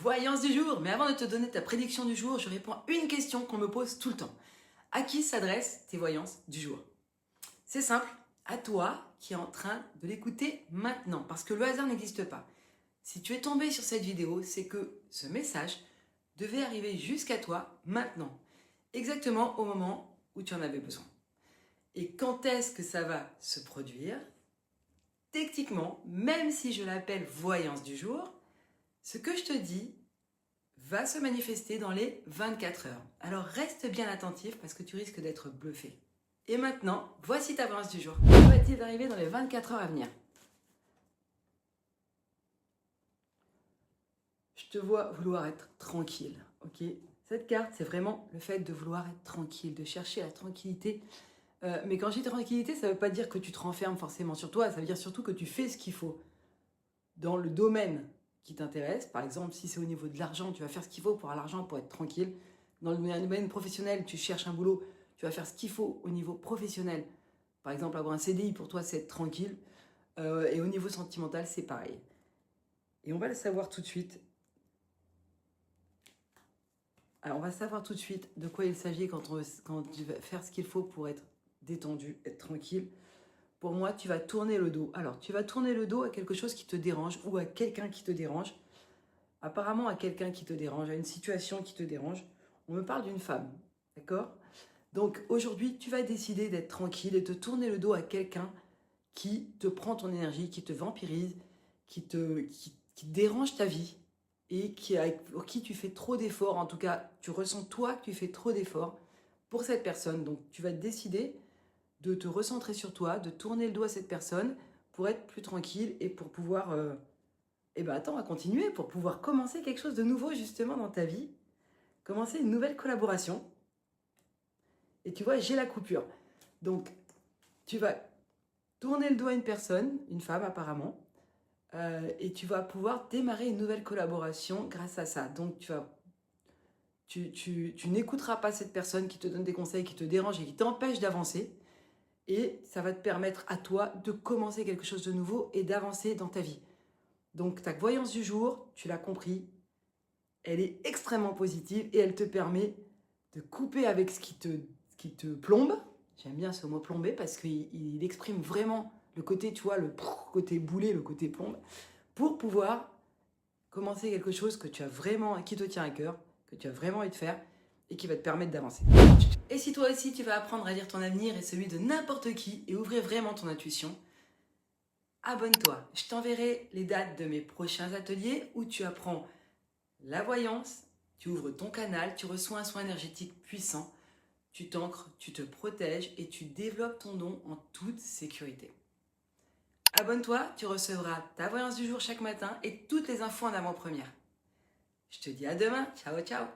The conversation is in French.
Voyance du jour. Mais avant de te donner ta prédiction du jour, je réponds à une question qu'on me pose tout le temps. À qui s'adressent tes voyances du jour? C'est simple, à toi qui es en train de l'écouter maintenant, parce que le hasard n'existe pas. Si tu es tombé sur cette vidéo, c'est que ce message devait arriver jusqu'à toi maintenant, exactement au moment où tu en avais besoin. Et quand est-ce que ça va se produire? Techniquement, même si je l'appelle voyance du jour, ce que je te dis va se manifester dans les 24 heures. Alors reste bien attentif parce que tu risques d'être bluffé. Et maintenant, voici ta voyance du jour. Que va-t-il arriver dans les 24 heures à venir? Je te vois vouloir être tranquille, ok? Cette carte, c'est vraiment le fait de vouloir être tranquille, de chercher la tranquillité. Mais quand je dis tranquillité, ça ne veut pas dire que tu te renfermes forcément sur toi, ça veut dire surtout que tu fais ce qu'il faut. Dans le domaine qui t'intéresse, par exemple, si c'est au niveau de l'argent, tu vas faire ce qu'il faut pour avoir l'argent, pour être tranquille. Dans le domaine professionnel, tu cherches un boulot, tu vas faire ce qu'il faut au niveau professionnel. Par exemple, avoir un CDI, pour toi, c'est être tranquille. Et au niveau sentimental, c'est pareil. Et on va le savoir tout de suite. Alors, on va savoir tout de suite de quoi il s'agit quand tu vas faire ce qu'il faut pour être détendu, être tranquille. Pour moi, tu vas tourner le dos. Alors, tu vas tourner le dos à quelque chose qui te dérange ou à quelqu'un qui te dérange. Apparemment, à quelqu'un qui te dérange, à une situation qui te dérange. On me parle d'une femme, d'accord? Donc, aujourd'hui, tu vas décider d'être tranquille et de tourner le dos à quelqu'un qui te prend ton énergie, qui te vampirise, qui dérange ta vie et pour qui tu fais trop d'efforts. En tout cas, tu ressens toi que tu fais trop d'efforts pour cette personne. Donc, tu vas décider de te recentrer sur toi, de tourner le dos à cette personne pour être plus tranquille et pour pouvoir, à continuer, pour pouvoir commencer quelque chose de nouveau justement dans ta vie, commencer une nouvelle collaboration. Et tu vois, j'ai la coupure. Donc, tu vas tourner le dos à une personne, une femme apparemment, et tu vas pouvoir démarrer une nouvelle collaboration grâce à ça. Donc, tu n'écouteras pas cette personne qui te donne des conseils, qui te dérange et qui t'empêche d'avancer. Et ça va te permettre à toi de commencer quelque chose de nouveau et d'avancer dans ta vie. Donc ta voyance du jour, tu l'as compris, elle est extrêmement positive et elle te permet de couper avec ce qui te plombe. J'aime bien ce mot plomber parce qu'il exprime vraiment le côté, tu vois, le côté boulet, le côté plombe, pour pouvoir commencer quelque chose que tu as vraiment, qui te tient à cœur, que tu as vraiment envie de faire et qui va te permettre d'avancer. Et si toi aussi tu vas apprendre à lire ton avenir et celui de n'importe qui et ouvrir vraiment ton intuition, abonne-toi. Je t'enverrai les dates de mes prochains ateliers où tu apprends la voyance, tu ouvres ton canal, tu reçois un soin énergétique puissant, tu t'ancres, tu te protèges et tu développes ton don en toute sécurité. Abonne-toi, tu recevras ta voyance du jour chaque matin et toutes les infos en avant-première. Je te dis à demain, ciao ciao.